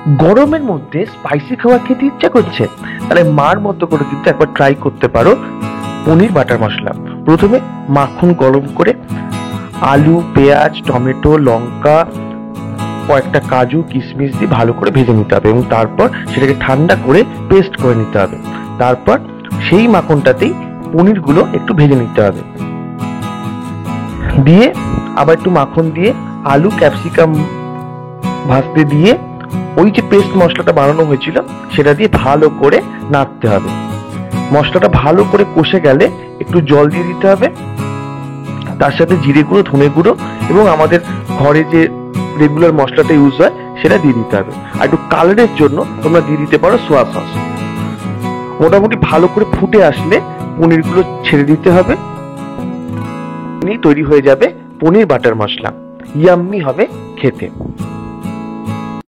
গরমের মধ্যে স্পাইসি খাবার খেতে ইচ্ছা করছে, তাহলে মার মতো করে কিন্তু একবার ট্রাই করতে পারো পনির বাটার মশলা। প্রথমে মাখন গরম করে আলু, পেঁয়াজ, টমেটো, লঙ্কা, কয়েকটা কাজু, কিশমিশ দিয়ে ভালো করে ভেজে নিতে হবে এবং তারপর সেটাকে ঠান্ডা করে পেস্ট করে নিতে হবে। তারপর সেই মাখনটাতেই পনিরগুলো একটু ভেজে নিতে হবে, দিয়ে আবার একটু মাখন দিয়ে আলু, ক্যাপসিকাম ভাজতে দিয়ে ওই যে পেস্ট মশলাটা বানানো হয়েছিল সেটা দিয়ে ভালো করে নাড়তে হবে। মশলাটা ভালো করে কষে গেলে একটু জল দিয়ে দিতে হবে, তার সাথে জিরে গুঁড়ো, ধনে গুঁড়ো এবং আমাদের ঘরে যে রেগুলার মশলাটা ইউজ হয় সেটা দিয়ে দিতে হবে। আর একটু কালারের জন্য তোমরা দিয়ে দিতে পারো সোয়া সস। মোটামুটি ভালো করে ফুটে আসলে পনিরগুলো ছেড়ে দিতে হবে, তৈরি হয়ে যাবে পনির বাটার মশলা। ইয়াম্মি হবে খেতে।